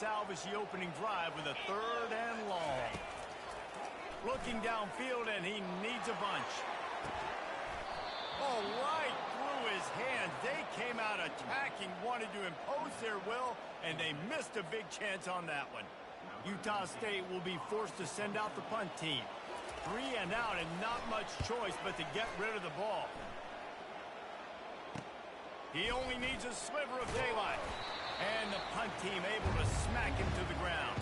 salvage the opening drive with a 3rd and long. Looking downfield, and he needs a bunch. Oh, right through his hands. They came out attacking, wanted to impose their will, and they missed a big chance on that one. Utah State will be forced to send out the punt team. 3 and out, and not much choice but to get rid of the ball. He only needs a sliver of daylight. And the punt team able to smack him to the ground.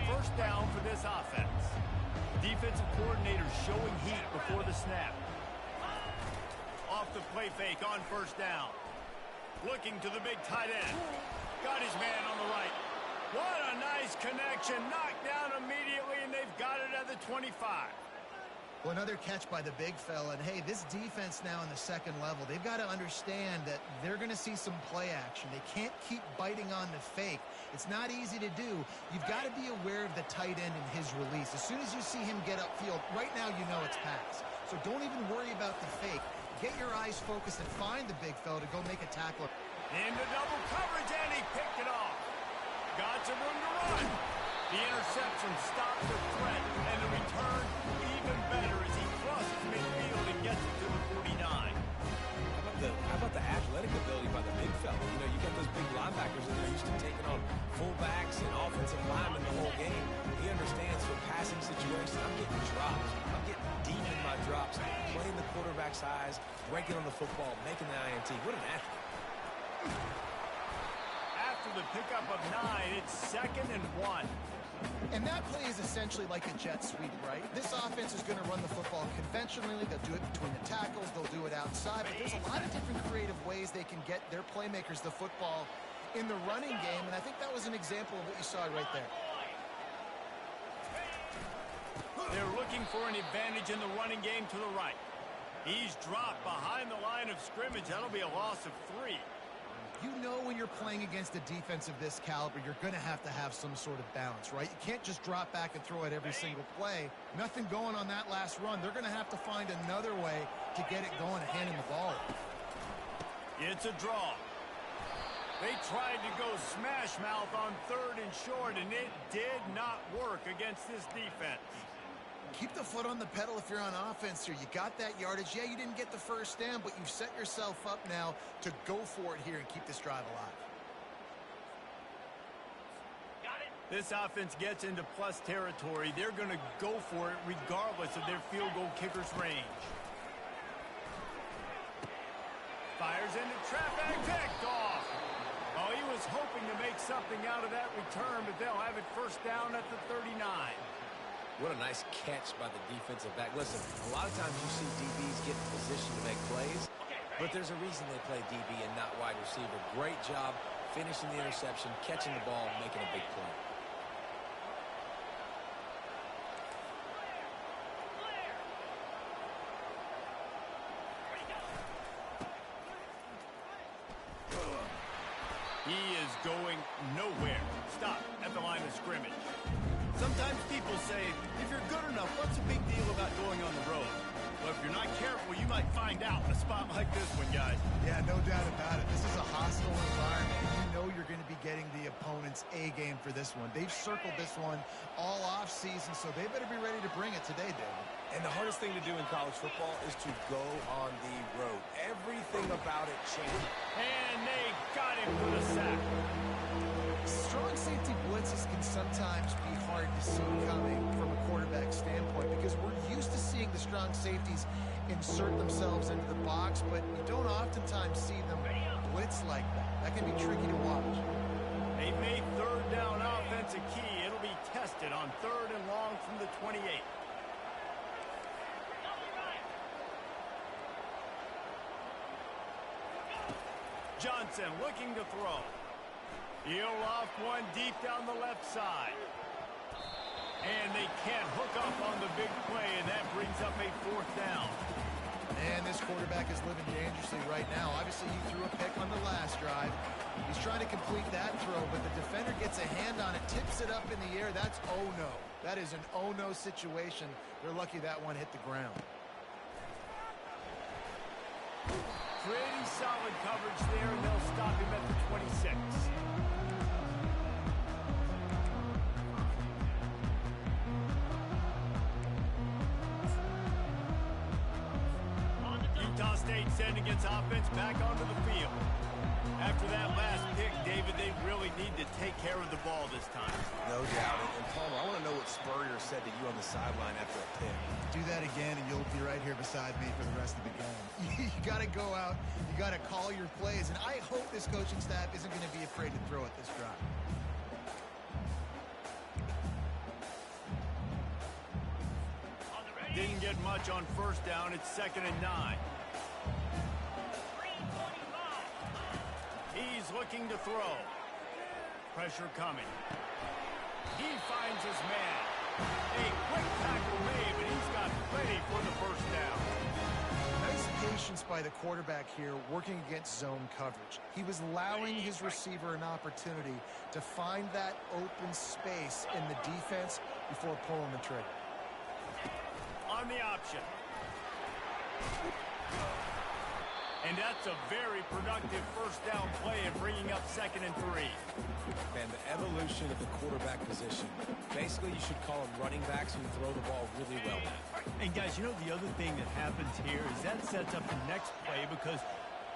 First down for this offense. Defensive coordinator showing heat before the snap. Off the play fake on first down. Looking to the big tight end. Got his man on the right. What a nice connection. Knocked down immediately, and they've got it at the 25. Well, another catch by the big fella. And, hey, this defense now in the second level, they've got to understand that they're going to see some play action. They can't keep biting on the fake. It's not easy to do. You've got to be aware of the tight end and his release. As soon as you see him get upfield, right now you know it's pass. So don't even worry about the fake. Get your eyes focused and find the big fella to go make a tackle. Into double coverage, and he picked it off. Got some room to run. The interception stopped the threat, and the return even better as he crosses midfield and gets it to the 49. How about the athletic ability by the big fella? You know, you got those big linebackers that are used to taking on fullbacks and offensive linemen the whole game. He understands for passing situations. I'm getting drops. I'm getting deep in my drops, playing the quarterback's eyes, breaking on the football, making the INT. What an athlete. After the pickup of 9, it's 2nd and 1. And that play is essentially like a jet sweep, right? This offense is going to run the football conventionally. They'll do it between the tackles. They'll do it outside. But there's a lot of different creative ways they can get their playmakers the football in the running game. And I think that was an example of what you saw right there. They're looking for an advantage in the running game to the right. He's dropped behind the line of scrimmage. That'll be a loss of 3. You know when you're playing against a defense of this caliber, you're going to have some sort of balance, right? You can't just drop back and throw it every single play. Nothing going on that last run. They're going to have to find another way to get it going and handing the ball. It's a draw. They tried to go smash mouth on 3rd and short, and it did not work against this defense. Keep the foot on the pedal if you're on offense here. You got that yardage. Yeah, you didn't get the first down, but you've set yourself up now to go for it here and keep this drive alive. This offense gets into plus territory. They're going to go for it regardless of their field goal kicker's range. Fires into traffic, picked off. Oh, he was hoping to make something out of that return, but they'll have it first down at the 39. What a nice catch by the defensive back. Listen, a lot of times you see DBs get in position to make plays, but there's a reason they play DB and not wide receiver. Great job finishing the interception, catching the ball, making a big play. He is going nowhere. Stop at the line of scrimmage. Sometimes people say, if you're good enough, what's the big deal about going on the road? Well, if you're not careful, you might find out in a spot like this one, guys. Yeah, no doubt about it. This is a hostile environment. You know you're going to be getting the opponent's A game for this one. They've circled this one all off season, so they better be ready to bring it today, David. And the hardest thing to do in college football is to go on the road. Everything about it changes. And they got him for the sack. Strong safety blitzes can sometimes be hard to see coming from a quarterback standpoint because we're used to seeing the strong safeties insert themselves into the box, but you don't oftentimes see them blitz like that. That can be tricky to watch. They've made 3rd down offense a key. It'll be tested on 3rd and long from the 28. Johnson looking to throw. He'll off one deep down the left side. And they can't hook up on the big play, and that brings up a 4th down. And this quarterback is living dangerously right now. Obviously, he threw a pick on the last drive. He's trying to complete that throw, but the defender gets a hand on it, tips it up in the air. That's oh-no. That is an oh-no situation. They're lucky that one hit the ground. Pretty solid coverage there, and they'll stop him at the 26. Utah State sending its offense back onto the field. After that last pick, David, they really need to take care of the ball this time. No doubt. And Palmer, I want to know what Spurrier said to you on the sideline after a pick. Do that again, and you'll be right here beside me for the rest of the game. You got to go out. You got to call your plays, and I hope this coaching staff isn't going to be afraid to throw at this drive. Didn't get much on first down. It's 2nd and 9. He's looking to throw. Pressure coming. He finds his man. A quick tackle made, but he's got plenty for the first down. Nice patience by the quarterback here working against zone coverage. He was allowing his receiver an opportunity to find that open space in the defense before pulling the trigger. On the option. And that's a very productive first down play and bringing up 2nd and 3. Man, the evolution of the quarterback position. Basically, you should call them running backs who throw the ball really well. And guys, you know the other thing that happens here is that sets up the next play because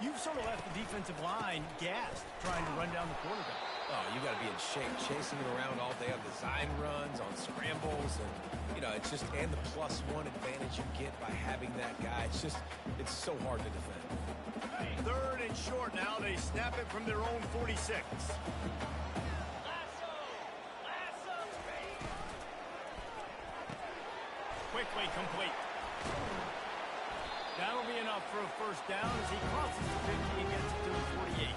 you've sort of left the defensive line gassed trying to run down the quarterback. Oh, you got to be in shape, chasing it around all day on design runs, on scrambles, and, you know, it's just, and the +1 advantage you get by having that guy. It's just, it's so hard to defend. 3rd and short now. They snap it from their own 46. Quickly complete. That'll be enough for a first down as he crosses the 50 and gets it to the 48.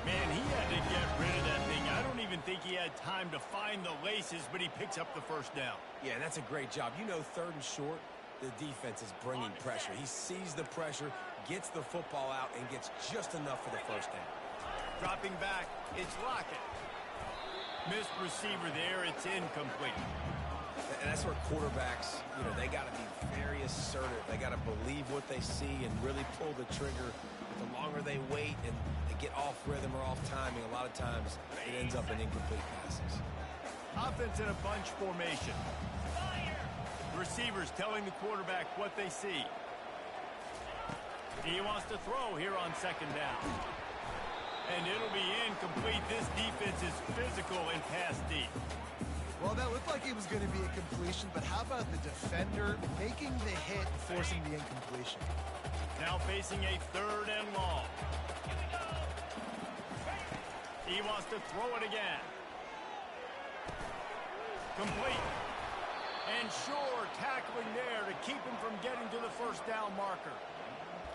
Man, he had to get rid of that thing. I don't even think he had time to find the laces, but he picks up the first down. Yeah, that's a great job. You know, 3rd and short, the defense is bringing pressure. He sees the pressure, gets the football out, and gets just enough for the first down. Dropping back, it's Lockett. Missed receiver there, it's incomplete. And that's where quarterbacks, you know, they got to be very assertive. They got to believe what they see and really pull the trigger. The longer they wait and they get off rhythm or off timing, a lot of times it ends up in incomplete passes. Offense in a bunch formation. Receivers telling the quarterback what they see. He wants to throw here on 2nd down. And it'll be incomplete. This defense is physical and pass deep. Well, that looked like it was going to be a completion, but how about the defender making the hit and forcing the incompletion? Now facing a 3rd and long. He wants to throw it again. Complete. And sure, tackling there to keep him from getting to the first down marker.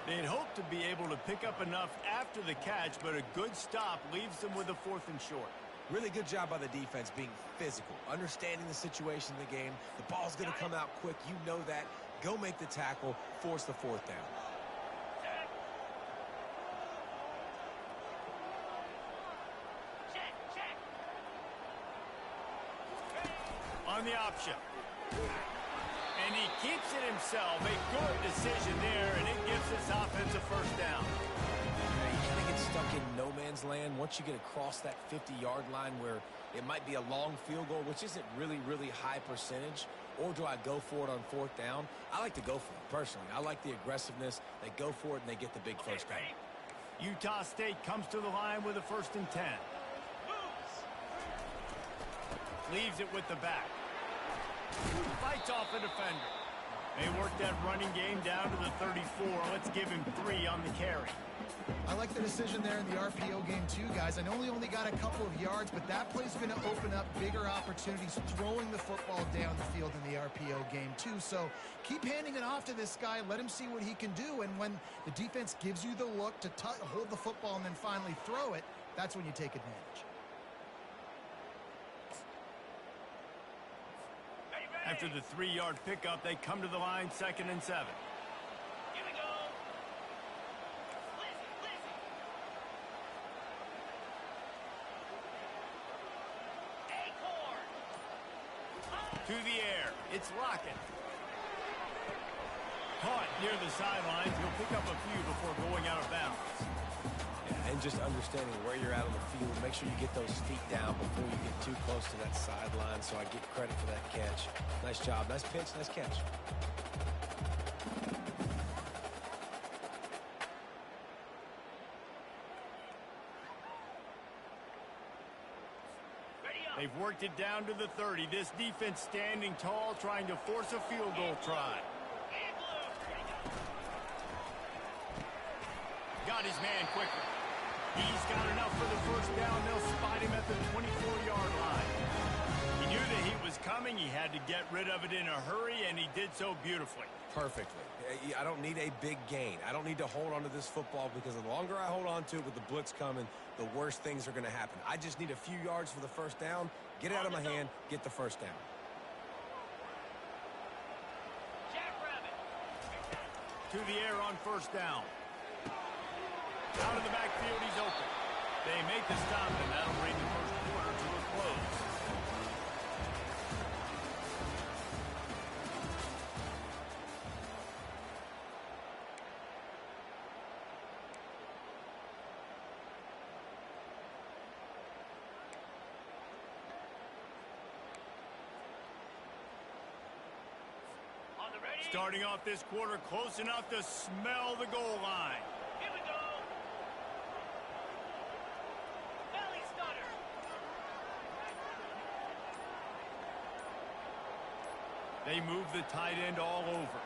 They'd hoped to be able to pick up enough after the catch, but a good stop leaves them with a 4th and short. Really good job by the defense being physical, understanding the situation of the game. The ball's going to come out quick. You know that. Go make the tackle, force the 4th down. On the option. And he keeps it himself. A good decision there, and it gives this offense a first down. You kind of get stuck in no man's land once you get across that 50-yard line where it might be a long field goal, which isn't really high percentage, or do I go for it on 4th down? I like to go for it, personally. I like the aggressiveness. They go for it, and they get the big first down. Utah State comes to the line with a 1st and 10. Leaves it with the back. Fights off a defender. They work that running game down to the 34. Let's give him 3 on the carry. I like the decision there in the RPO game too, guys. I know he only got a couple of yards, but that play's going to open up bigger opportunities throwing the football down the field in the RPO game too. So keep handing it off to this guy. Let him see what he can do. And when the defense gives you the look to hold the football and then finally throw it, that's when you take advantage. After the 3-yard pickup, they come to the line 2nd and 7. To the air. It's Lockett. Caught near the sidelines. He'll pick up a few before going out of bounds. Yeah, and just understanding where you're at on the field. Make sure you get those feet down before you get too close to that sideline, so I get credit for that catch. Nice job. Nice pitch. Nice catch. They've worked it down to the 30. This defense standing tall, trying to force a field goal try. Got his man quickly. He's got enough for the first down. They'll spot him at the 24-yard line. He knew that he was coming. He had to get rid of it in a hurry, and he did so beautifully. Perfectly. I don't need a big gain. I don't need to hold on to this football because the longer I hold on to it with the blitz coming, the worse things are going to happen. I just need a few yards for the first down, get it out of my hand, get the first down. To the air on first down. Out of the backfield, he's open. They make the stop, and that'll bring the first quarter to a close. Starting off this quarter close enough to smell the goal line. Here we go. Belly stutter. They move the tight end all over.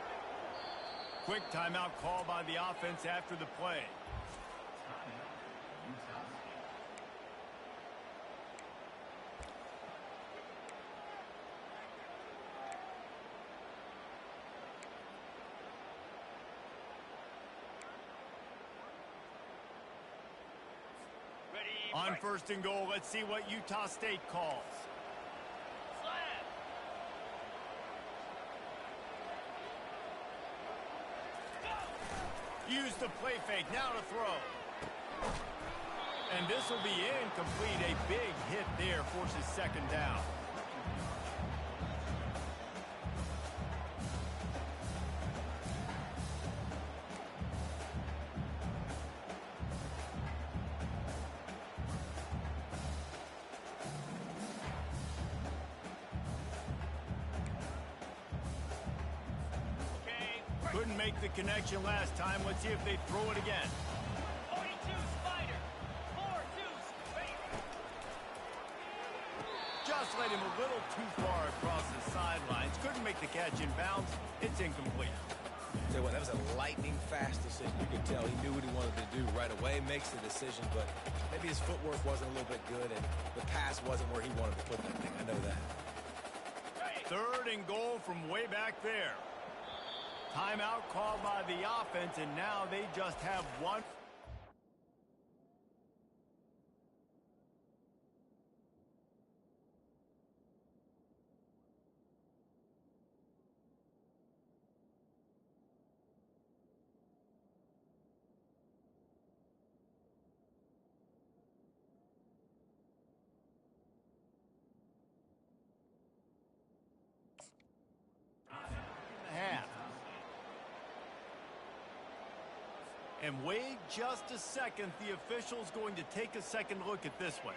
Quick timeout call by the offense after the play. On first and goal, let's see what Utah State calls. Slap. Use the play fake, now to throw. And this will be incomplete. A big hit there forces second down. Couldn't make the connection last time. Let's see if they throw it again. 42 Spider. 4-2 straight. Just led him a little too far across the sidelines. Couldn't make the catch in bounds. It's incomplete. Tell you what, that was a lightning-fast decision. You could tell he knew what he wanted to do right away, makes the decision, but maybe his footwork wasn't a little bit good, and the pass wasn't where he wanted to put that thing. I know that. Third and goal from way back there. Timeout called by the offense, and now they just have one. Half. And wait just a second. The official's going to take a second look at this one.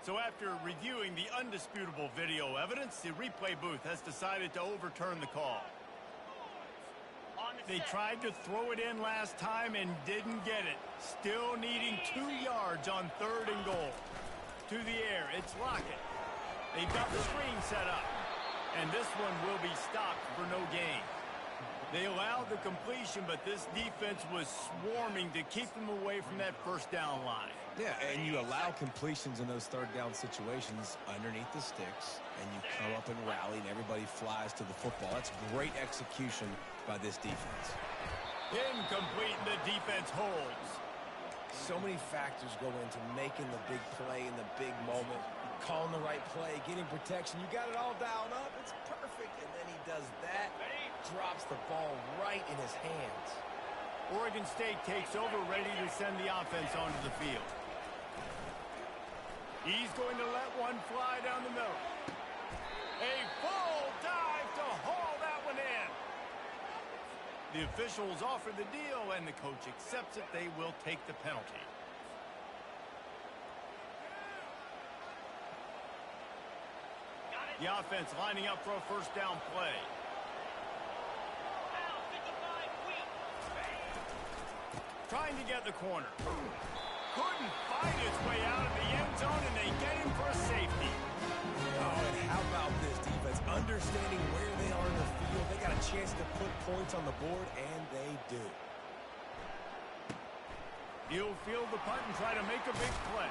So after reviewing the undisputable video evidence, the replay booth has decided to overturn the call. They tried to throw it in last time and didn't get it. Still needing 2 yards on third and goal. To the air, it's Lockett. They've got the screen set up. And this one will be stopped for no gain. They allowed the completion, but this defense was swarming to keep them away from that first down line. Yeah, and you allow completions in those third down situations underneath the sticks, and you come up and rally, and everybody flies to the football. That's great execution by this defense. Incomplete, and the defense holds. So many factors go into making the big play in the big moment. Calling the right play, getting protection. You got it all dialed up. It's perfect. And then he does that. Drops the ball right in his hands. Oregon State takes over, ready to send the offense onto the field. He's going to let one fly down the middle. A full dive to haul that one in. The officials offer the deal, and the coach accepts it. They will take the penalty. The offense lining up for a first down play. Now 55 weak. Trying to get the corner. Couldn't find its way out of the end zone, and they get him for a safety. Oh, and how about this defense? Understanding where they are in the field. They got a chance to put points on the board, and they do. He'll field the punt and try to make a big play.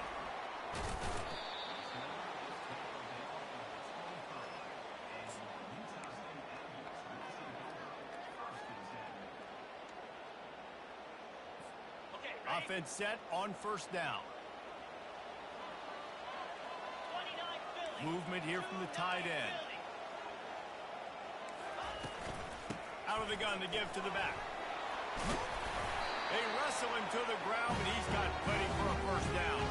Offense set on first down. 29 Philly. Movement here from the tight end. Out of the gun to give to the back. They wrestle him to the ground, but he's got plenty for a first down.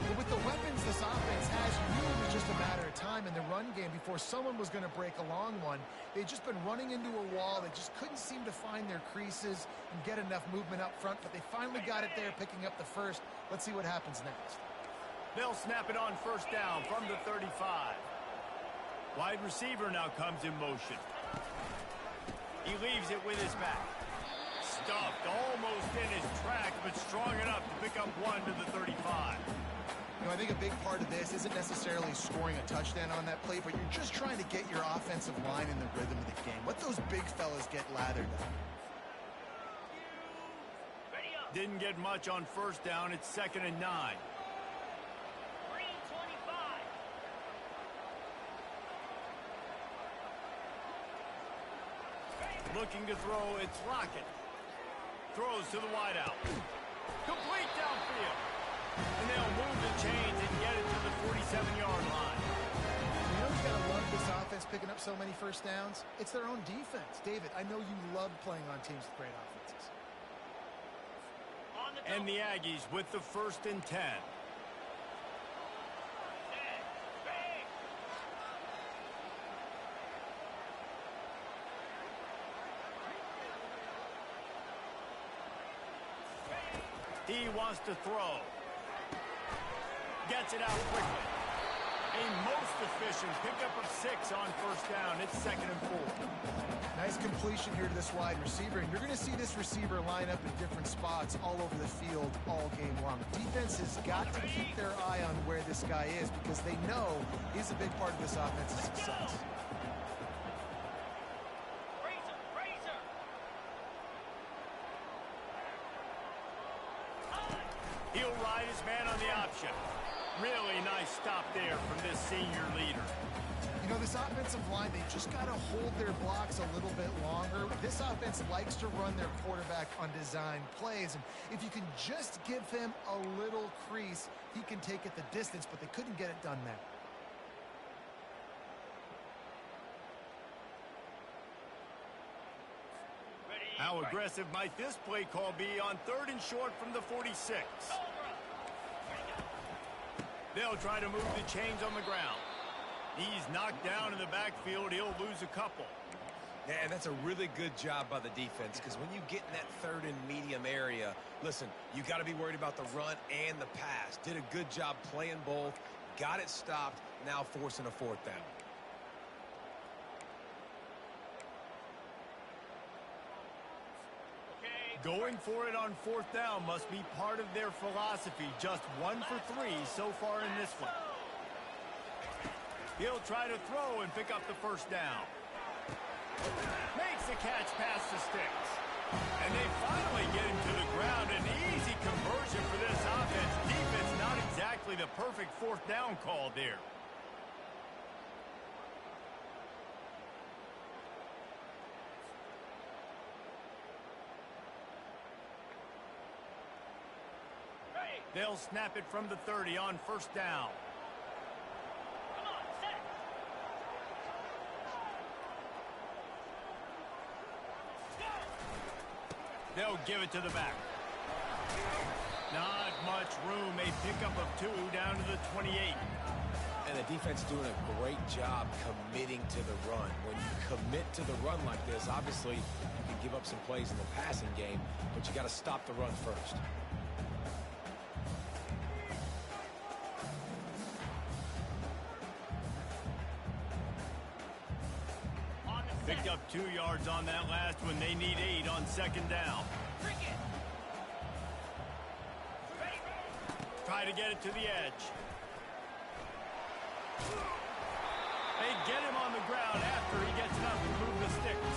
But with the weapons this offense has, you knew it was just a matter of time in the run game before someone was going to break a long one. They'd just been running into a wall. They just couldn't seem to find their creases and get enough movement up front, but they finally got it there, picking up the first. Let's see what happens next. They'll snap it on first down from the 35. Wide receiver now comes in motion. He leaves it with his back. Stuffed almost in his track, but strong enough to pick up one to the 35. You know, I think a big part of this isn't necessarily scoring a touchdown on that play, but you're just trying to get your offensive line in the rhythm of the game. Let those big fellas get lathered up. Ready up. Didn't get much on first down. It's 2nd and 9. Green 25. Looking to throw, it's Lockett. Throws to the wideout. Complete downfield. And they'll move the chains and get it to the 47-yard line. You know who's got to love this offense picking up so many first downs? It's their own defense. David, I know you love playing on teams with great offenses. On the And the Aggies with the 1st and 10. He wants to throw. Gets it out quickly. A most efficient pickup of 6 on first down. It's 2nd and 4. Nice completion here to this wide receiver, and you're going to see this receiver line up in different spots all over the field all game long. Defense has got to keep their eye on where this guy is because they know he's a big part of this offense's success. He'll ride his man on the option. Really nice stop there from this senior leader. You know, this offensive line, they just got to hold their blocks a little bit longer. This offense likes to run their quarterback on design plays, and if you can just give him a little crease, he can take it the distance, but they couldn't get it done there. How aggressive might this play call be on 3rd and short from the 46? They'll try to move the chains on the ground. He's knocked down in the backfield. He'll lose a couple. Yeah, and that's a really good job by the defense because when you get in that 3rd and medium area, listen, you got to be worried about the run and the pass. Did a good job playing both, got it stopped, now forcing a 4th down. Going for it on 4th down must be part of their philosophy. Just 1 for 3 so far in this one. He'll try to throw and pick up the first down. Makes the catch past the sticks. And they finally get him to the ground. An easy conversion for this offense. Defense not exactly the perfect 4th down call there. They'll snap it from the 30 on first down. Come on, set. They'll give it to the back. Not much room. A pickup of 2 down to the 28. And the defense doing a great job committing to the run. When you commit to the run like this, obviously you can give up some plays in the passing game, but you got to stop the run first. Picked up 2 yards on that last one. They need 8 on second down. Try to get it to the edge. They get him on the ground after he gets enough to move the sticks.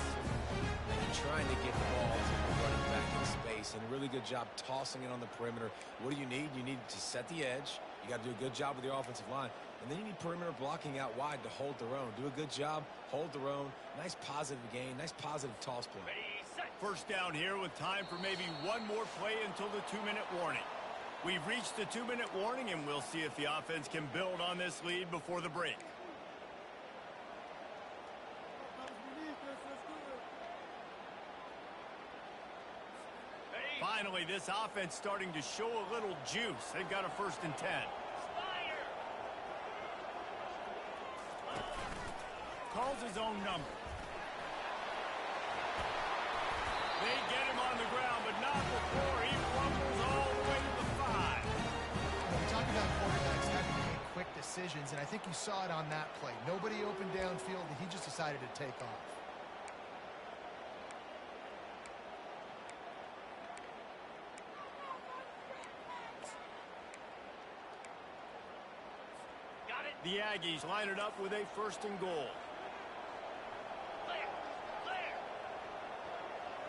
And you're trying to get the ball to the running back in space, and a really good job tossing it on the perimeter. What do you need? You need to set the edge. You got to do a good job with your offensive line. And then you need perimeter blocking out wide to hold their own. Do a good job, hold their own. Nice positive gain, nice positive toss play. First down here with time for maybe one more play until the 2-minute warning. We've reached the 2-minute warning, and we'll see if the offense can build on this lead before the break. Finally, this offense starting to show a little juice. They've got a 1st and 10. Calls his own number. They get him on the ground, but not before he rumbles all the way to the 5. We talk about quarterbacks having to make quick decisions, and I think you saw it on that play. Nobody opened downfield, and he just decided to take off. Got it. The Aggies line it up with a 1st and goal. Clear. Clear.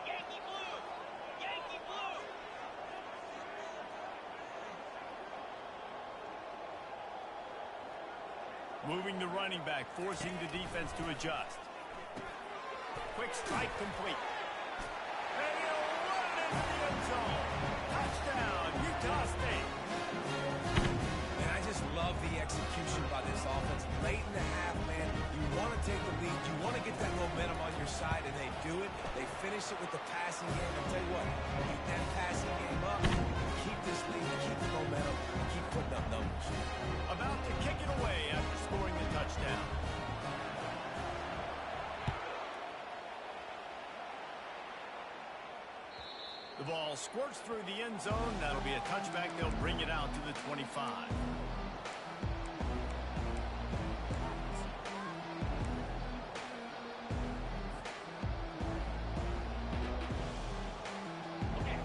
Yankee blue. Yankee blue. Moving the running back, forcing the defense to adjust. Quick strike complete. And he'll run into the end zone. Touchdown, Utah State. And I just love the execution by this offense. Late in the half, man, you want to take the lead. You want to get that momentum on your side, and they do it. They finish it with the passing game. I'll tell you what, keep that passing game up. Keep this lead, keep the momentum, and keep putting up numbers. About to kick it away after scoring the touchdown. The ball squirts through the end zone. That'll be a touchback. They'll bring it out to the 25.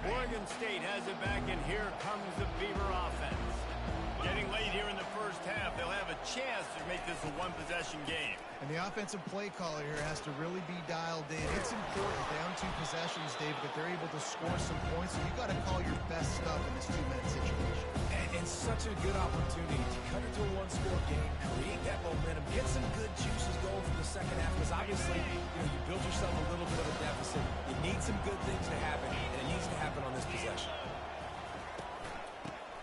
Oregon State has it back, and here comes the Beaver offense. Getting late here in the first half, they'll have a chance to make this a one-possession game. And the offensive play caller here has to really be dialed in. It's important, down 2 possessions, David, that they're able to score some points. So you've got to call your best stuff in this 2-minute situation. And such a good opportunity to cut it to a 1-score game, create that momentum, get some good juices going for the second half. Because obviously, you build yourself a little bit of a deficit. You need some good things to happen, and it needs to happen on this possession.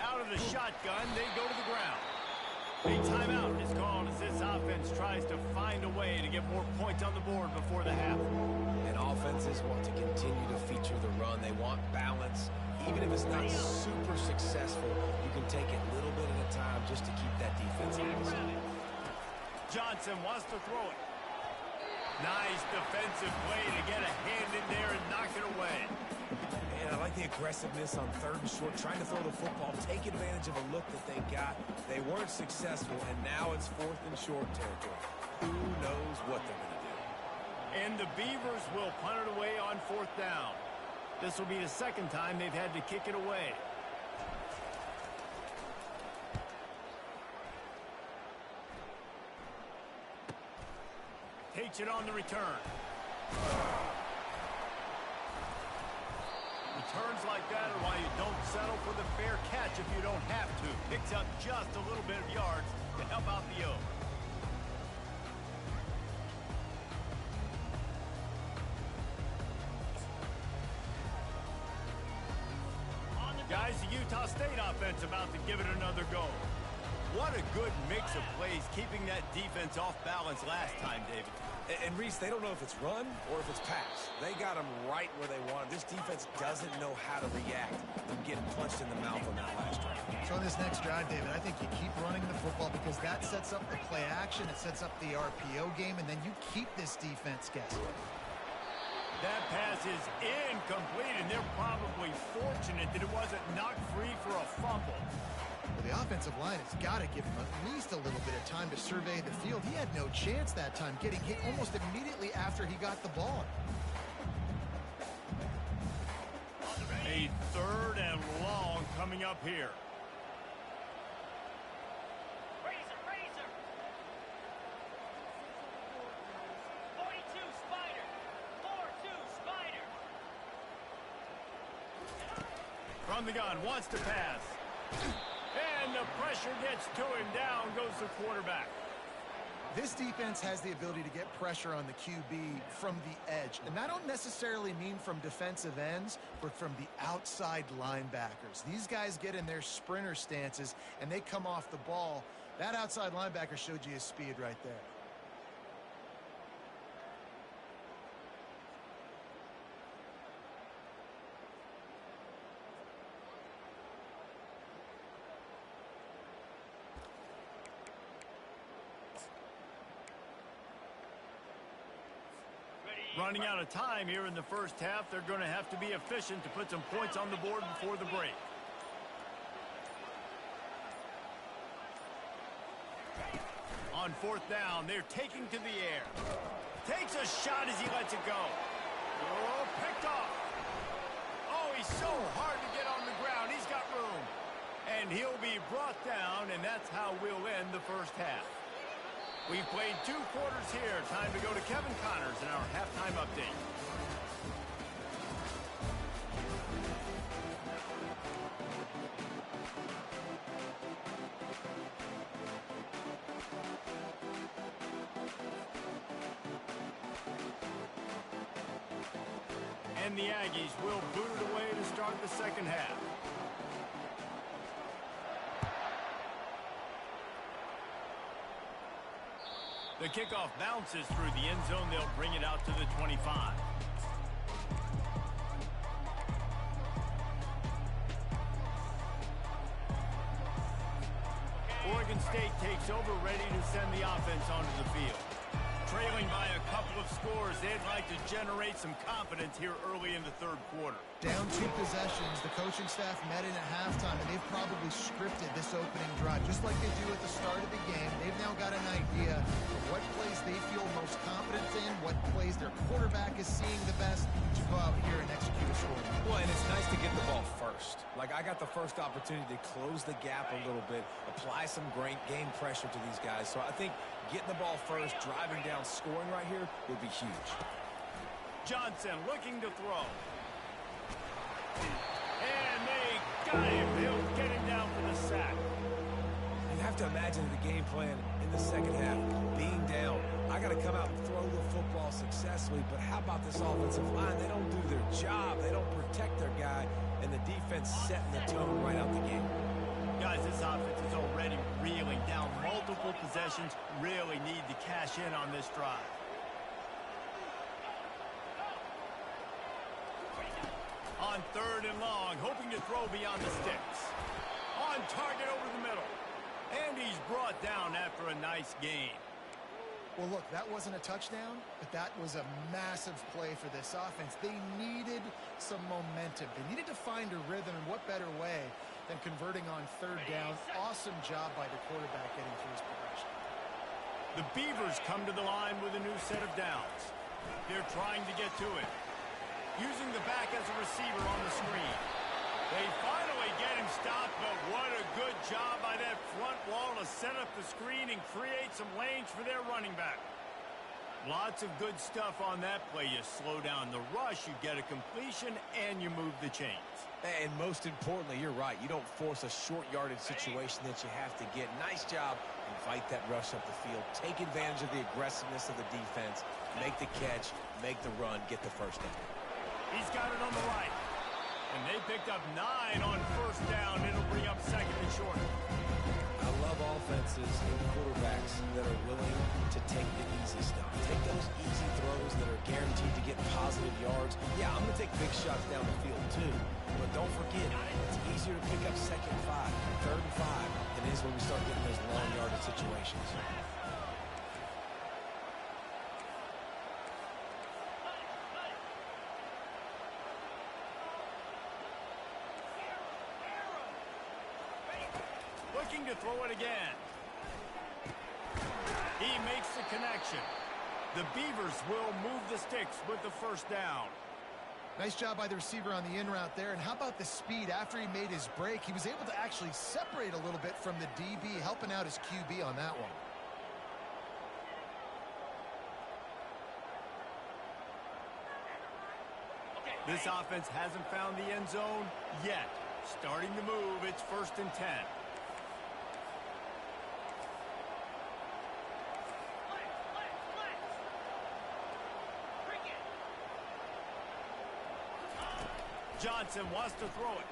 Out of the shotgun, they go to the ground. A timeout is called as this offense tries to find a way to get more points on the board before the half. And offenses want to continue to feature the run. They want balance. Even if it's not super successful, you can take it little bit at a time just to keep that defense honest. Johnson wants to throw it. Nice defensive play to get a hand in there and knock it away. And I like the aggressiveness on 3rd and short, trying to throw the football, take advantage of a look that they got. They weren't successful, and now it's 4th and short territory. Who knows what they're going to do? And the Beavers will punt it away on 4th down. This will be the 2nd time they've had to kick it away. Takes it on the return. Returns like that are why you don't settle for the fair catch if you don't have to. Picks up just a little bit of yards to help out the O. Guys, the Utah State offense about to give it another go. What a good mix of plays keeping that defense off balance last time, David. And Reese, they don't know if it's run or if it's pass. They got them right where they want them. This defense doesn't know how to react from getting punched in the mouth on that last drive. So in this next drive, David, I think you keep running the football because that sets up the play action, it sets up the RPO game, and then you keep this defense guessing. That pass is incomplete, and they're probably fortunate that it wasn't knocked free for a fumble. Well, the offensive line has got to give him at least a little bit of time to survey the field. He had no chance that time, getting hit almost immediately after he got the ball. A 3rd and long coming up here. Razor, razor. 42 Spider. 4-2 Spider. From the gun, wants to pass. And the pressure gets to him. Down goes the quarterback. This defense has the ability to get pressure on the QB from the edge. And I don't necessarily mean from defensive ends, but from the outside linebackers. These guys get in their sprinter stances, and they come off the ball. That outside linebacker showed you his speed right there. Running out of time here in the first half. They're going to have to be efficient to put some points on the board before the break. On 4th down, they're taking to the air. Takes a shot as he lets it go. Oh, picked off. Oh, he's so hard to get on the ground. He's got room. And he'll be brought down, and that's how we'll end the first half. We've played 2 quarters here. Time to go to Kevin Connors in our halftime update. And the Aggies will boot it away to start the second half. The kickoff bounces through the end zone. They'll bring it out to the 25. Oregon State takes over, ready to send the offense onto the field. Trailing by a couple of scores, they'd like to generate some confidence here early in the 3rd quarter. Down 2 possessions, the coaching staff met in at halftime, and they've probably scripted this opening drive. Just like they do at the start of the game, they've now got an idea of what plays they feel most confident in, what plays their quarterback is seeing the best to go out here and execute a score. Well, and it's nice to get the ball first. Like, I got the first opportunity to close the gap a little bit, apply some great game pressure to these guys. So I think getting the ball first, driving down, scoring right here would be huge. Johnson looking to throw. And they got him. He'll get him down for the sack. You have to imagine the game plan in the second half, being down. I got to come out and throw the football successfully, but how about this offensive line? They don't do their job. They don't protect their guy, and the defense setting the tone right out the game. Guys, this offense is already reeling down multiple possessions. Really need to cash in on this drive. On 3rd and long, hoping to throw beyond the sticks. On target over the middle. And he's brought down after a nice gain. Well, look, that wasn't a touchdown, but that was a massive play for this offense. They needed some momentum. They needed to find a rhythm, and what better way than converting on 3rd down. Awesome job by the quarterback getting through his progression. The Beavers come to the line with a new set of downs. They're trying to get to it. Using the back as a receiver on the screen. They finally get him stopped, but what a good job by that front wall to set up the screen and create some lanes for their running back. Lots of good stuff on that play. You slow down the rush, you get a completion, and you move the chains. And most importantly, you're right. You don't force a short yardage situation that you have to get. Nice job. Invite that rush up the field. Take advantage of the aggressiveness of the defense. Make the catch. Make the run. Get the first down. He's got it on the right. And they picked up 9 on 1st down. It'll bring up 2nd and short. I love offense defenses and quarterbacks that are willing to take the easy stuff. Take those easy throws that are guaranteed to get positive yards. Yeah, I'm going to take big shots down the field too. But don't forget, it's easier to pick up 2nd and 5, 3rd and 5 than it is when we start getting those long yardage situations. Looking to throw it again. He makes the connection. The Beavers will move the sticks with the first down. Nice job by the receiver on the in route there. And how about the speed after he made his break? He was able to actually separate a little bit from the DB, helping out his QB on that one. This offense hasn't found the end zone yet. Starting to move, it's 1st and 10. Johnson wants to throw it.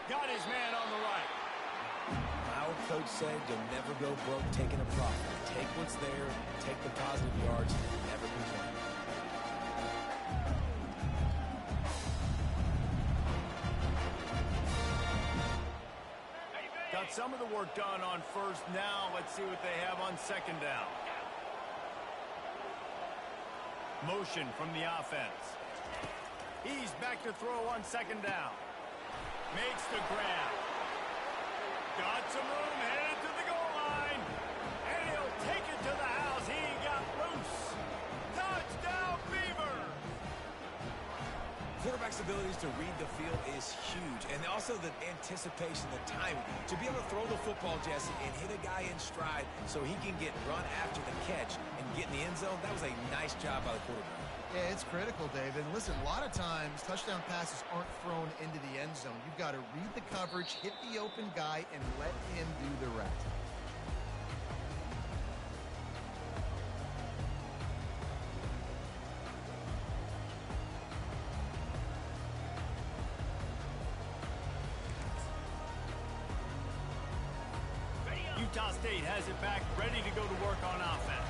Got his man on the right. My old coach said you'll never go broke taking a profit. Take what's there, take the positive yards, never complain. Got some of the work done on first. Now let's see what they have on 2nd down. Motion from the offense. He's back to throw on 2nd down. Makes the grab. Got some room, headed to the goal line. And he'll take it to the house. He got loose. Touchdown, Beaver! Quarterback's abilities to read the field is huge. And also the anticipation, the timing. To be able to throw the football, Jesse, and hit a guy in stride so he can get run after the catch and get in the end zone, that was a nice job by the quarterback. Yeah, it's critical, David. Listen, a lot of times touchdown passes aren't thrown into the end zone. You've got to read the coverage, hit the open guy, and let him do the rest. Utah State has it back, ready to go to work on offense.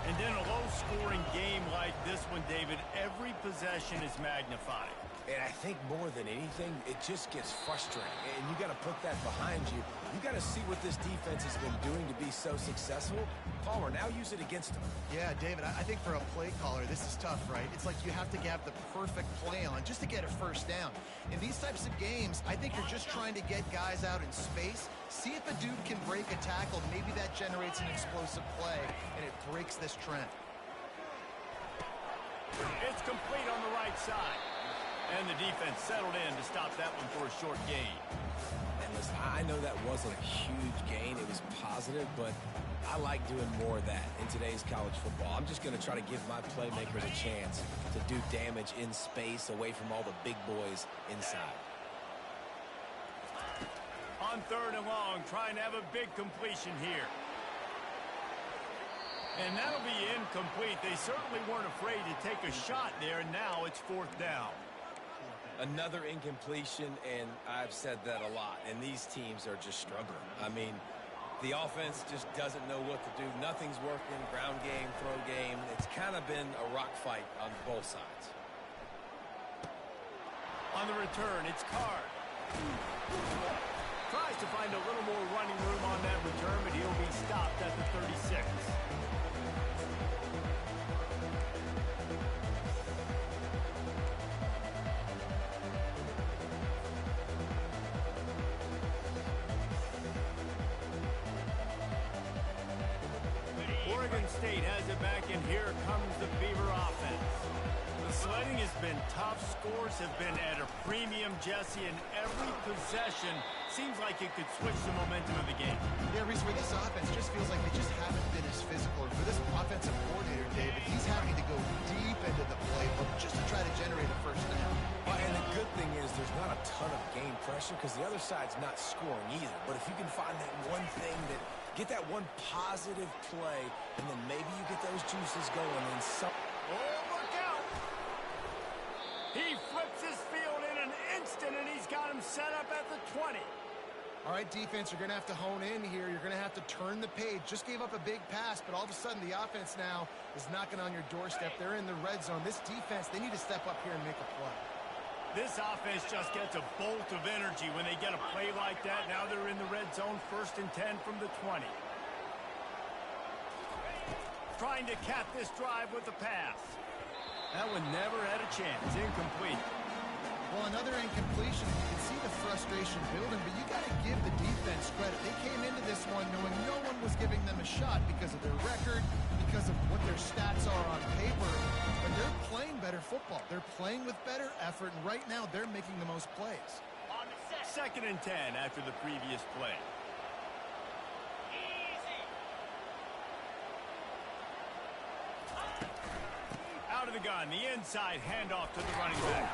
And in a low-scoring game like this one, David, every possession is magnified. And I think more than anything, it just gets frustrating. And you got to put that behind you. You got to see what this defense has been doing to be so successful. Palmer, now use it against them. Yeah, David, I think for a play caller, this is tough, right? It's like you have to have the perfect play on just to get a first down. In these types of games, I think you're just trying to get guys out in space, see if a dude can break a tackle. Maybe that generates an explosive play, and it breaks this trend. It's complete on the right side. And the defense settled in to stop that one for a short gain. And listen, I know that wasn't a huge gain. It was positive, but I like doing more of that in today's college football. I'm just going to try to give my playmakers a chance to do damage in space away from all the big boys inside. On 3rd and long, trying to have a big completion here. And that'll be incomplete. They certainly weren't afraid to take a shot there, and now it's 4th down. Another incompletion, and I've said that a lot, and these teams are just struggling. I mean, the offense just doesn't know what to do. Nothing's working, ground game, throw game. It's kind of been a rock fight on both sides. On the return, it's Card. Tries to find a little more running room on that return, but he'll be stopped at the 36. Oregon State has it back, and here comes the Beaver offense. The sledding has been tough. Scores have been at a premium, Jesse, and every possession seems like it could switch the momentum of the game. Yeah, Reese, for this offense, just feels like they just haven't been as physical. For this offensive coordinator, David, he's having to go deep into the playbook just to try to generate a first down. And the good thing is there's not a ton of game pressure because the other side's not scoring either. But if you can find that one thing that get that one positive play, and then maybe you get those juices going and some. Oh, look out! He flips his field in an instant, and he's got him set up at the 20. All right, defense, you're going to have to hone in here. You're going to have to turn the page. Just gave up a big pass, but all of a sudden the offense now is knocking on your doorstep. They're in the red zone. This defense, they need to step up here and make a play. This offense just gets a bolt of energy when they get a play like that. Now they're in the red zone, 1st and 10 from the 20. Trying to cap this drive with the pass. That one never had a chance. Incomplete. Well, another incompletion. You can see the frustration building, but you got to give the defense credit. They came into this one knowing no one was giving them a shot because of their record, because of what their stats are on paper. But they're playing better football. They're playing with better effort, and right now they're making the most plays. On the set. 2nd and 10 after the previous play. Easy. Out of the gun, the inside handoff to the running back.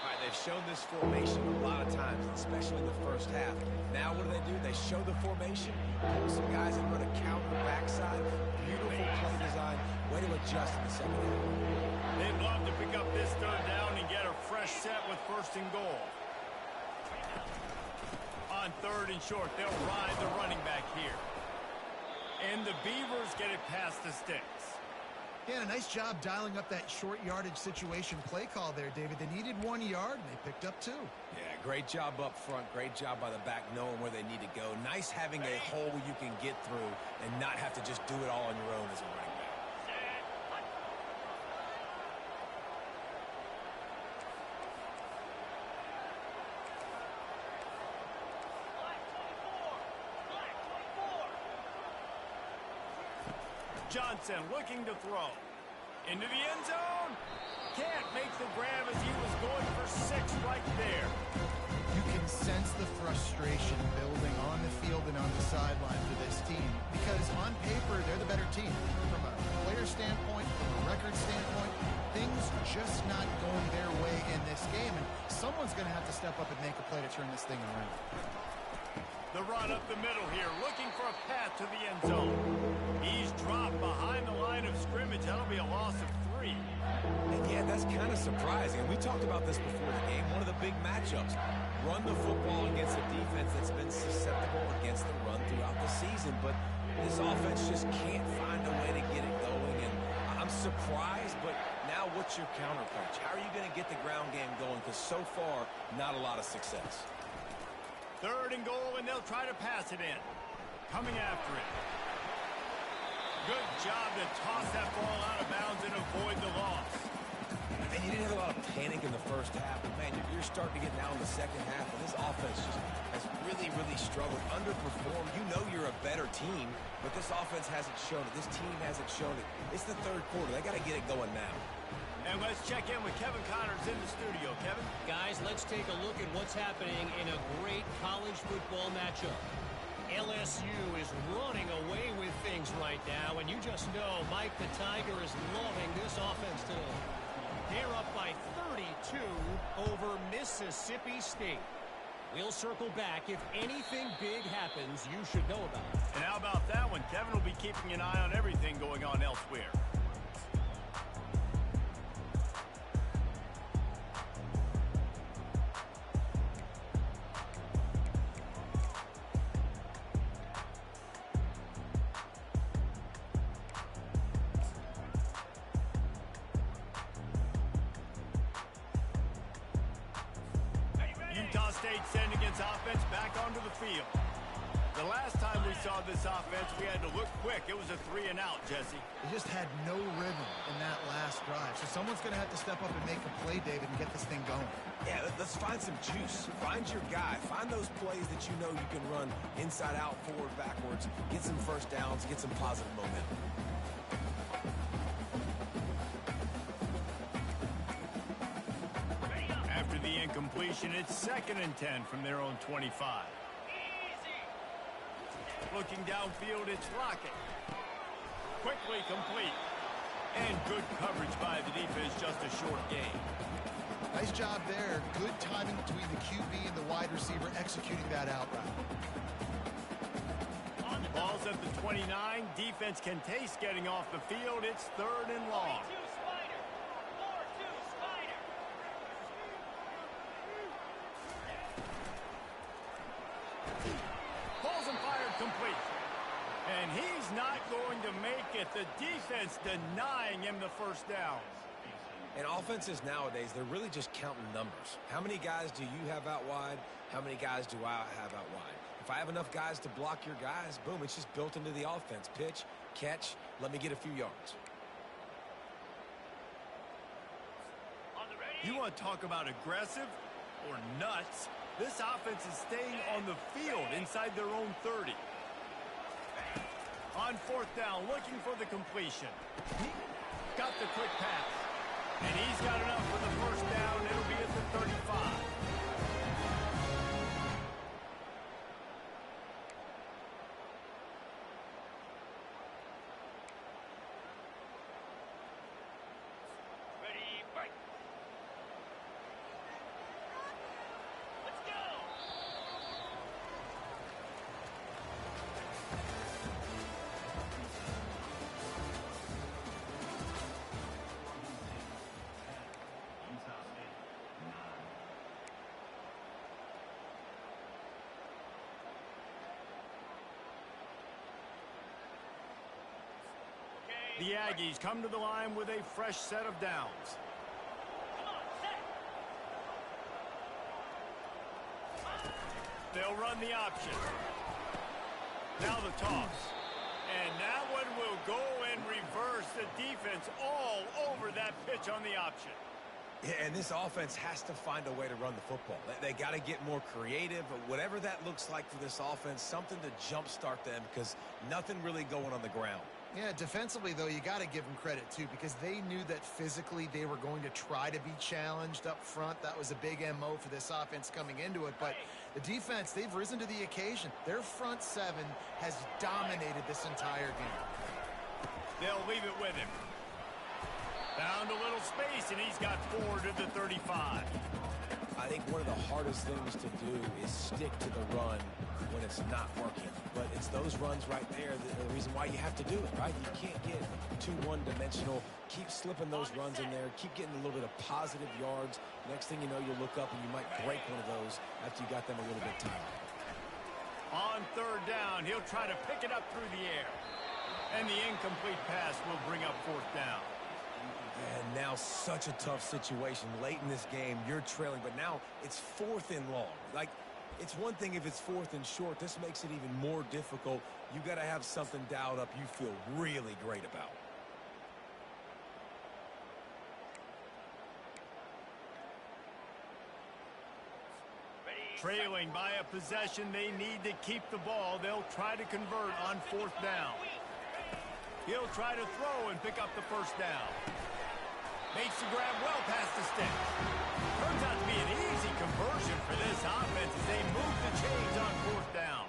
All right, they've shown this formation a lot of times, especially in the first half. Now what do? They show the formation, pull some guys and run a counter backside. Beautiful play design. Way to adjust in the second half. They'd love to pick up this 3rd down and get a fresh set with 1st and goal. On 3rd and short, they'll ride the running back here. And the Beavers get it past the sticks. Yeah, a nice job dialing up that short yardage situation play call there, David. They needed 1 yard, and they picked up 2. Yeah, great job up front. Great job by the back knowing where they need to go. Nice having a hole you can get through and not have to just do it all on your own as a running back. Johnson looking to throw. Into the end zone. Can't make the grab as he was going for 6 right there. You can sense the frustration building on the field and on the sideline for this team because on paper, they're the better team. From a player standpoint, from a record standpoint, things just not going their way in this game, and someone's going to have to step up and make a play to turn this thing around. The run up the middle here, looking for a path to the end zone. He's dropped behind the line of scrimmage. That'll be a loss of 3. And yeah, that's kind of surprising. And we talked about this before the game. One of the big matchups. Run the football against a defense that's been susceptible against the run throughout the season. But this offense just can't find a way to get it going. And I'm surprised, but now what's your counterpunch? How are you going to get the ground game going? Because so far, not a lot of success. 3rd and goal, and they'll try to pass it in. Coming after it. Good job to toss that ball out of bounds and avoid the loss. And you didn't have a lot of panic in the first half, but man, you're starting to get now in the second half, and this offense just has really, really struggled, underperformed. You know you're a better team, but this offense hasn't shown it. This team hasn't shown it. It's the 3rd quarter. They got to get it going now. And let's check in with Kevin Connors in the studio. Kevin? Guys, let's take a look at what's happening in a great college football matchup. LSU is running away with things right now, and you just know Mike the Tiger is loving this offense today. They're up by 32 over Mississippi State. We'll circle back. If anything big happens, you should know about it. And how about that one? Kevin will be keeping an eye on everything going on elsewhere. Utah State sending its offense back onto the field. The last time we saw this offense, we had to look quick. It was a 3-and-out, Jesse. They just had no rhythm in that last drive. So someone's going to have to step up and make a play, David, and get this thing going. Yeah, let's find some juice. Find your guy. Find those plays that you know you can run inside out, forward, backwards. Get some first downs. Get some positive momentum. After the incompletion, it's 2nd and 10 from their own 25. Looking downfield, it's Lockett. Quickly complete. And good coverage by the defense, just a short gain. Nice job there. Good timing between the QB and the wide receiver executing that out route. Ball's at the 29. Defense can taste getting off the field. It's 3rd and long. The defense denying him the first down. And offenses nowadays, they're really just counting numbers. How many guys do you have out wide? How many guys do I have out wide? If I have enough guys to block your guys, boom, it's just built into the offense. Pitch, catch, let me get a few yards. You want to talk about aggressive or nuts? This offense is staying on the field inside their own 30. On fourth down, looking for the completion. Got the quick pass. And he's got enough for the first down. It'll be at the 35. Ready, fight. Let's go. The Aggies come to the line with a fresh set of downs. Come on, set. They'll run the option. Now the toss. And that one will go and reverse. The defense all over that pitch on the option. Yeah, and this offense has to find a way to run the football. They got to get more creative, but whatever that looks like for this offense, something to jumpstart them because nothing really going on the ground. Yeah, defensively, though, you got to give them credit, too, because they knew that physically they were going to try to be challenged up front. That was a big MO for this offense coming into it. But the defense, they've risen to the occasion. Their front seven has dominated this entire game. They'll leave it with him. Found a little space, and he's got 4 to the 35. I think one of the hardest things to do is stick to the run when it's not working. But it's those runs right there that are the reason why you have to do it, right? You can't get too one-dimensional. Keep slipping those runs in there. Keep getting a little bit of positive yards. Next thing you know, you'll look up and you might break one of those after you got them a little bit tired. On third down, he'll try to pick it up through the air. And the incomplete pass will bring up fourth down. And now such a tough situation. Late in this game, you're trailing, but now it's 4th and long. Like, it's one thing if it's 4th and short. This makes it even more difficult. You got to have something dialed up you feel really great about. Trailing by a possession, they need to keep the ball. They'll try to convert on fourth down. He'll try to throw and pick up the first down. Makes the grab well past the sticks. Turns out to be an easy conversion for this offense as they move the chains on fourth down.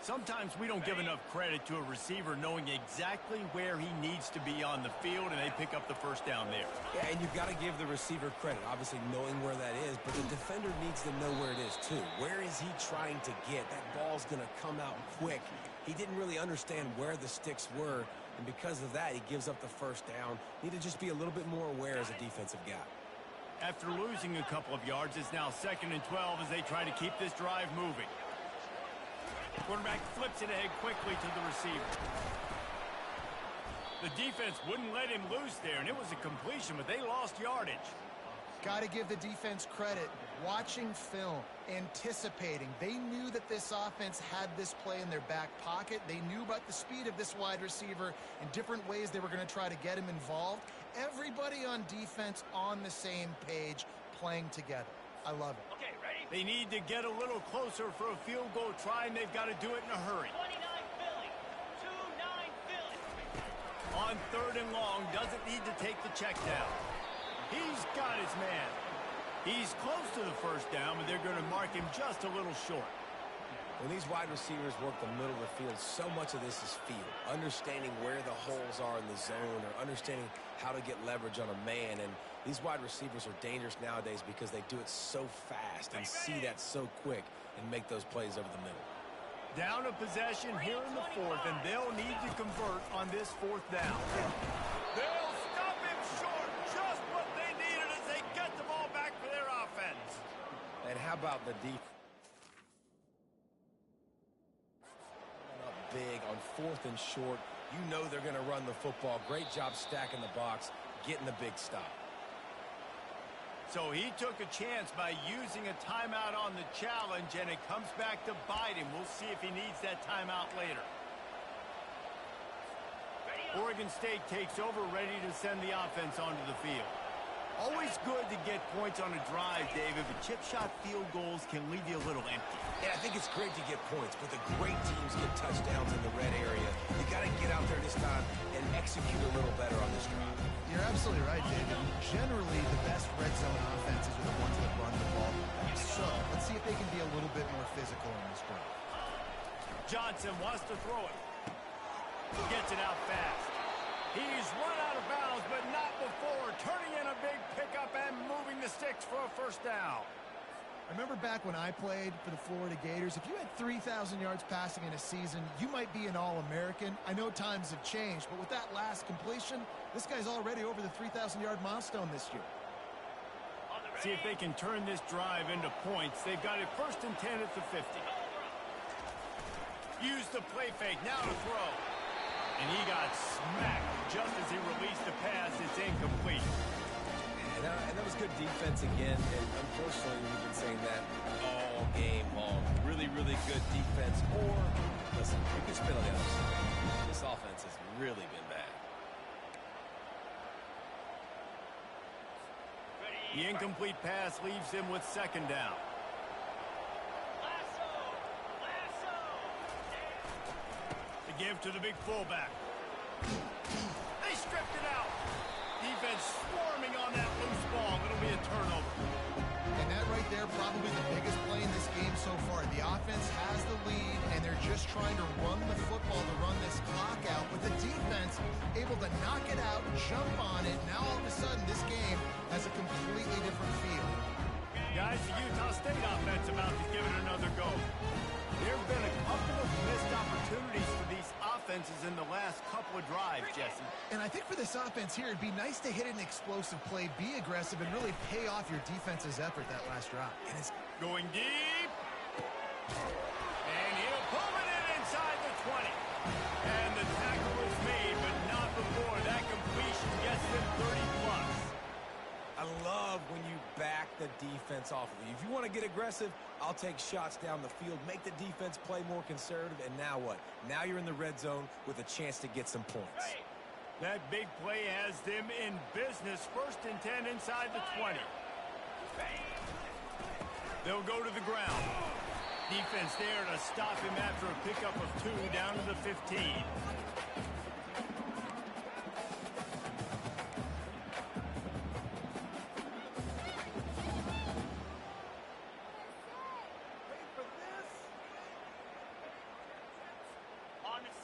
Sometimes we don't give enough credit to a receiver knowing exactly where he needs to be on the field, and they pick up the first down there. Yeah, and you've got to give the receiver credit, obviously knowing where that is, but the defender needs to know where it is too. Where is he trying to get? That ball's going to come out quick. He didn't really understand where the sticks were, and because of that, he gives up the first down. Need to just be a little bit more aware as a defensive guy. After losing a couple of yards, it's now 2nd and 12 as they try to keep this drive moving. Quarterback flips it ahead quickly to the receiver. The defense wouldn't let him loose there, and it was a completion, but they lost yardage. Got to give the defense credit. Watching film, anticipating. They knew that this offense had this play in their back pocket. They knew about the speed of this wide receiver and different ways they were going to try to get him involved. Everybody on defense on the same page, playing together. I love it. Okay, ready? They need to get a little closer for a field goal try, and they've got to do it in a hurry. 29 Philly. 2-9 Philly. On third and long, doesn't need to take the check down. He's got his man. He's close to the first down, but they're going to mark him just a little short. When these wide receivers work the middle of the field, so much of this is feel. Understanding where the holes are in the zone or understanding how to get leverage on a man. And these wide receivers are dangerous nowadays because they do it so fast and see that so quick and make those plays over the middle. Down a possession here in the fourth, and they'll need to convert on this fourth down. They'll stop him short, just what they needed as they get the ball back for their offense. And how about the defense? Up big on 4th and short. You know they're going to run the football. Great job stacking the box, getting the big stop. So he took a chance by using a timeout on the challenge, and it comes back to bite him. We'll see if he needs that timeout later. Oregon State takes over, ready to send the offense onto the field. Always good to get points on a drive, David, but chip shot field goals can leave you a little empty. Yeah, I think it's great to get points, but the great teams get touchdowns in the red area. You got to get out there this time and execute a little better on this drive. You're absolutely right, David. Generally, the best red zone offenses are the ones that run the ball. So, let's see if they can be a little bit more physical in this drive. Johnson wants to throw it. Gets it out fast. He's run out of bounds, but not before turning in a big pickup and moving the sticks for a first down. I remember back when I played for the Florida Gators, if you had 3,000 yards passing in a season, you might be an All-American. I know times have changed, but with that last completion, this guy's already over the 3,000-yard milestone this year. See if they can turn this drive into points. They've got it 1st and 10 at the 50. Use the play fake, now to throw. And he got smacked just as he released the pass. It's incomplete. And that was good defense again. And unfortunately, we've been saying that all game long. Really, really good defense. Or, listen, you can spin on the other side. This offense has really been bad. The incomplete pass leaves him with 2nd down. The give to the big fullback. They stripped it out. Defense swarming on that loose ball. It'll be a turnover. And that right there, probably the biggest play in this game so far. The offense has the lead, and they're just trying to run the football to run this clock out. But the defense able to knock it out, jump on it. Now all of a sudden, this game has a completely different feel. Guys, the Utah State offense about to give it another go. There have been a couple of missed opportunities for these offenses in the last couple of drives, Jesse. And I think for this offense here, it'd be nice to hit an explosive play, be aggressive, and really pay off your defense's effort that last drive. And it's going deep. And he'll pull it in inside the 20. And the tackle is made, but not before. That completion gets them 30-plus. I love when you back the defense off of you. If you want to get aggressive, I'll take shots down the field, make the defense play more conservative, and now what? Now you're in the red zone with a chance to get some points. That big play has them in business. 1st and 10 inside the 20. They'll go to the ground. Defense there to stop him after a pickup of 2 down to the 15.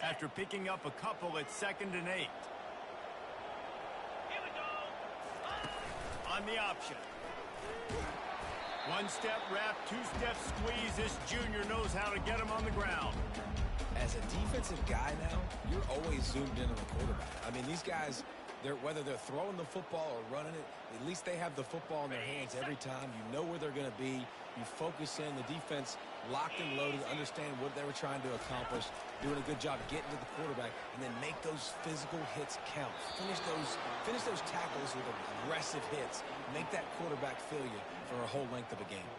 After picking up a couple at 2nd and 8. Here we go. On the option. 1-step wrap, 2-step squeeze. This junior knows how to get him on the ground. As a defensive guy now, you're always zoomed in on the quarterback. I mean, these guys, whether they're throwing the football or running it, at least they have the football in their hands every time. You know where they're going to be. You focus in. The defense locked and loaded, understand what they were trying to accomplish, doing a good job getting to the quarterback, and then make those physical hits count. Finish those tackles with aggressive hits. Make that quarterback feel you for a whole length of a game.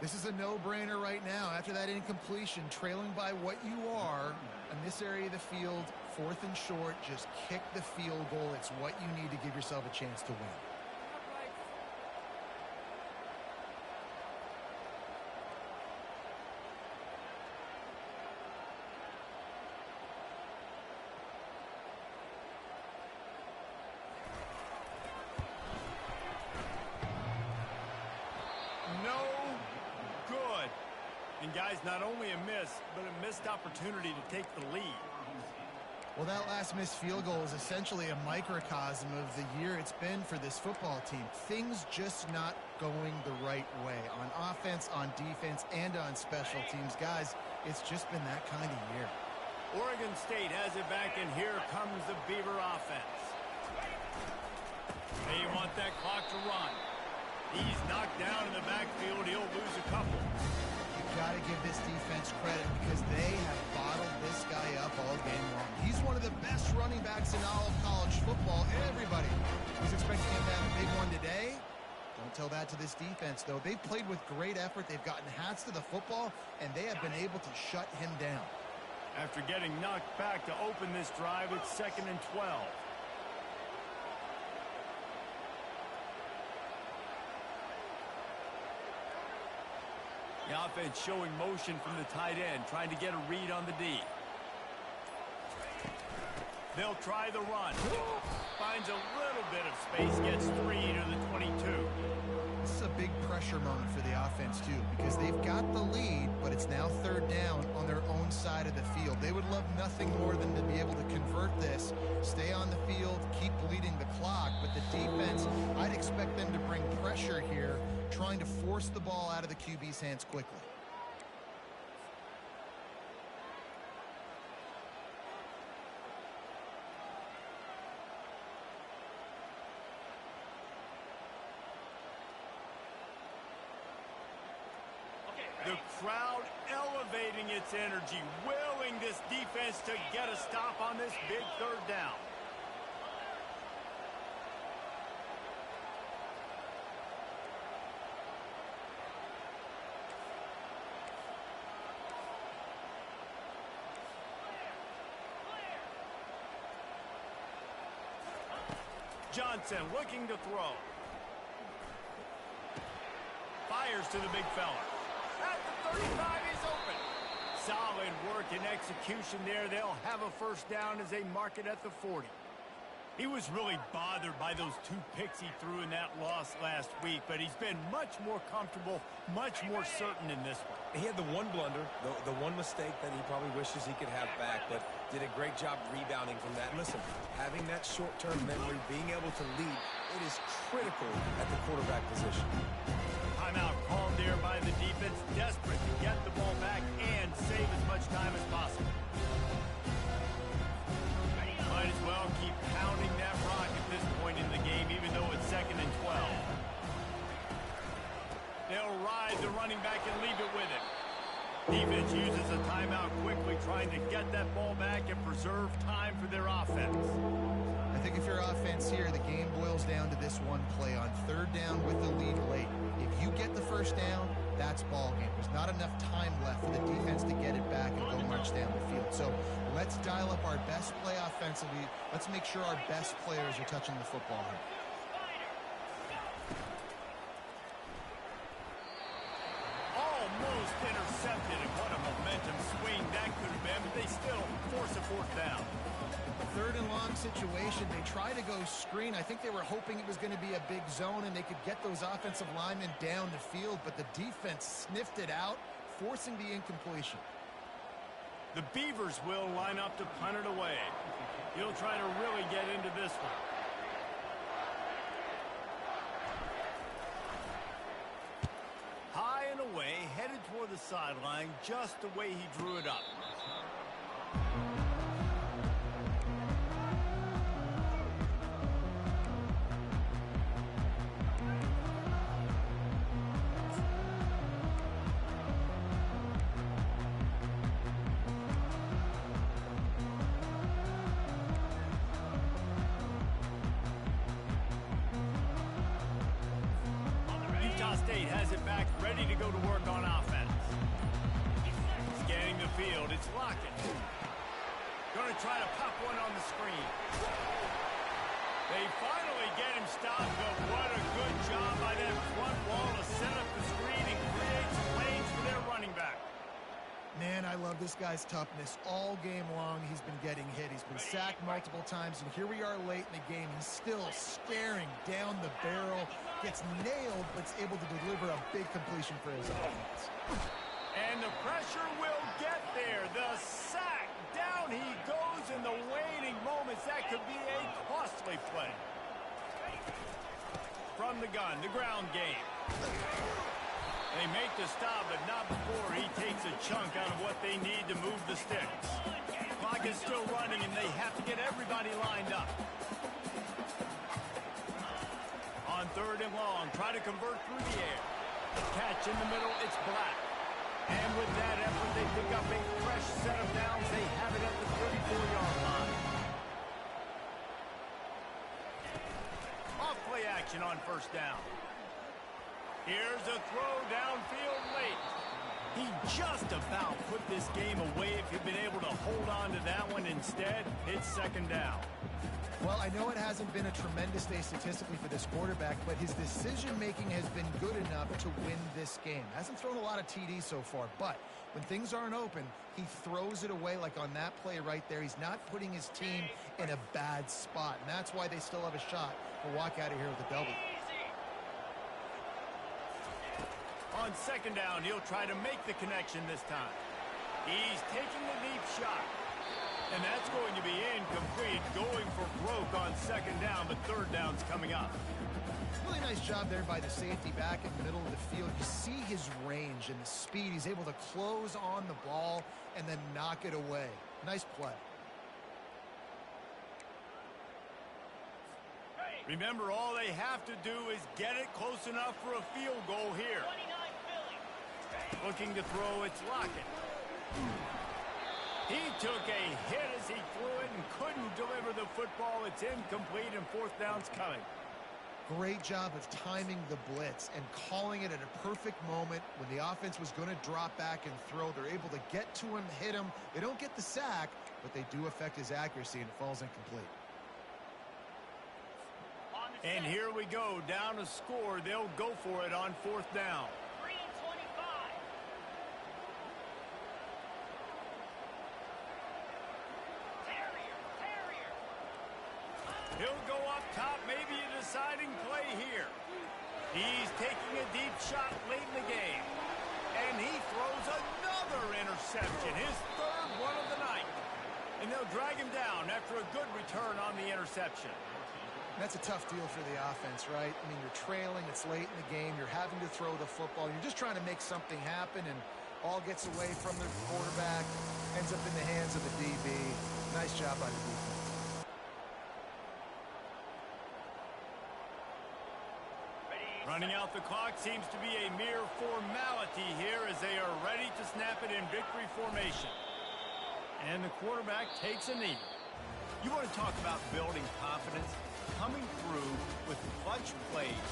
This is a no-brainer right now. After that incompletion, trailing by what you are in this area of the field, 4th and short, just kick the field goal. It's what you need to give yourself a chance to win. And guys, not only a miss, but a missed opportunity to take the lead. Well, that last missed field goal is essentially a microcosm of the year it's been for this football team. Things just not going the right way on offense, on defense, and on special teams. Guys, it's just been that kind of year. Oregon State has it back, and here comes the Beaver offense. They want that clock to run. He's knocked down in the backfield. He'll lose a couple. Got to give this defense credit because they have bottled this guy up all game long. He's one of the tell that to this defense, though. They've played with great effort. They've gotten hats to the football, and they have been able to shut him down. After getting knocked back to open this drive, it's 2nd and 12. The offense showing motion from the tight end, trying to get a read on the D. They'll try the run. Finds a little bit of space, gets 3 to the 22. This is a big pressure moment for the offense, too, because they've got the lead, but it's now 3rd down on their own side of the field. They would love nothing more than to be able to convert this, stay on the field, keep bleeding the clock, but the defense, I'd expect them to bring pressure here, trying to force the ball out of the QB's hands quickly. The crowd elevating its energy, willing this defense to get a stop on this big 3rd down. Johnson looking to throw. Fires to the big fella. At the 35, he's open. Solid work and execution there. They'll have a 1st down as they mark it at the 40. He was really bothered by those 2 picks he threw in that loss last week, but he's been much more comfortable, much more certain in this one. He had the one blunder, the one mistake that he probably wishes he could have back, but did a great job rebounding from that. And listen, having that short-term memory, being able to lead, it is critical at the quarterback position. Timeout called there by the defense, desperate to get the ball back and save as much time as possible. Might as well keep pounding that rock at this point in the game, even though it's 2nd and 12. They'll ride the running back and leave it with him. Defense uses a timeout quickly, trying to get that ball back and preserve time for their offense. I think if you're offense here, the game boils down to this one play on 3rd down with the lead late. If you get the 1st down, that's ball game. There's not enough time left for the defense to get it back and go march down the field. So let's dial up our best play offensively. Let's make sure our best players are touching the football here. Almost intercepted, and what a momentum swing that could have been, but they still force a 4th down. 3rd and long situation. They try to go screen. I think they were hoping it was going to be a big zone and they could get those offensive linemen down the field, but the defense sniffed it out, forcing the incompletion. The Beavers will line up to punt it away. He'll try to really get into this one. High and away, headed toward the sideline, just the way he drew it up. State has it back, ready to go to work on offense. Scanning the field, it's Lockett. Going to try to pop one on the screen. They finally get him stopped, but what a good job by that front wall to set up the screen and create some lanes for their running back. Man, I love this guy's toughness. All game long, he's been getting hit. He's been sacked multiple times, and here we are late in the game. He's still staring down the barrel, gets nailed, but is able to deliver a big completion for his offense. And the pressure will get there. The sack. Down he goes in the waning moments. That could be a costly play. From the gun, the ground game. They make the stop, but not before he takes a chunk out of what they need to move the sticks. Clock is still running, and they have to get everybody lined up. On 3rd and long, try to convert through the air. Catch in the middle, it's Black. And with that effort, they pick up a fresh set of downs. They have it at the 34-yard line. Off play action on 1st down. Here's a throw downfield late. He just about put this game away if he'd been able to hold on to that one. Instead, it's second down. Well, I know it hasn't been a tremendous day statistically for this quarterback, but his decision-making has been good enough to win this game. Hasn't thrown a lot of TDs so far, but when things aren't open, he throws it away like on that play right there. He's not putting his team in a bad spot, and that's why they still have a shot to walk out of here with a W. On second down, he'll try to make the connection this time. He's taking the deep shot. And that's going to be incomplete, going for broke on second down, but third down's coming up. Really nice job there by the safety back in the middle of the field. You see his range and the speed. He's able to close on the ball and then knock it away. Nice play. Remember, all they have to do is get it close enough for a field goal here. 29 Philly. Looking to throw, it's Lockett. He took a hit as he threw it and couldn't deliver the football. It's incomplete and fourth down's coming. Great job of timing the blitz and calling it at a perfect moment when the offense was going to drop back and throw. They're able to get to him, hit him. They don't get the sack, but they do affect his accuracy, and it falls incomplete. And here we go, down a score. They'll go for it on fourth down. 3 and 25. Terrier. He'll go up top, maybe a deciding play here. He's taking a deep shot late in the game. And he throws another interception, his third one of the night. And they'll drag him down after a good return on the interception. That's a tough deal for the offense, right? I mean, you're trailing, it's late in the game, you're having to throw the football, you're just trying to make something happen, and all gets away from the quarterback, ends up in the hands of the DB. Nice job by the defense. Running out the clock seems to be a mere formality here as they are ready to snap it in victory formation. And the quarterback takes a knee. You want to talk about building confidence? Coming through with clutch plays,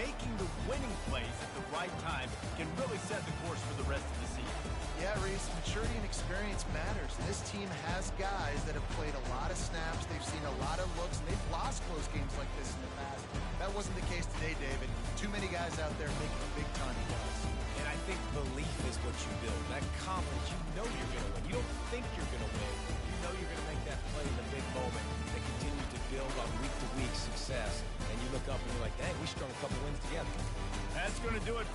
making the winning plays at the right time can really set the course for the rest of the season. Yeah, Reese, maturity and experience matters. This team has guys that have played a lot of snaps. They've seen a lot of looks, and they've lost close games like this in the past. That wasn't the case today, David. Too many guys out there making big-time plays. And I think belief is what you build. That confidence, you know you're going to win. You don't think you're going to win. You know you're going to make that play in the big moment that continues to build on week-to-week success. And you look up and you're like, dang, we strung a couple wins together. That's going to do it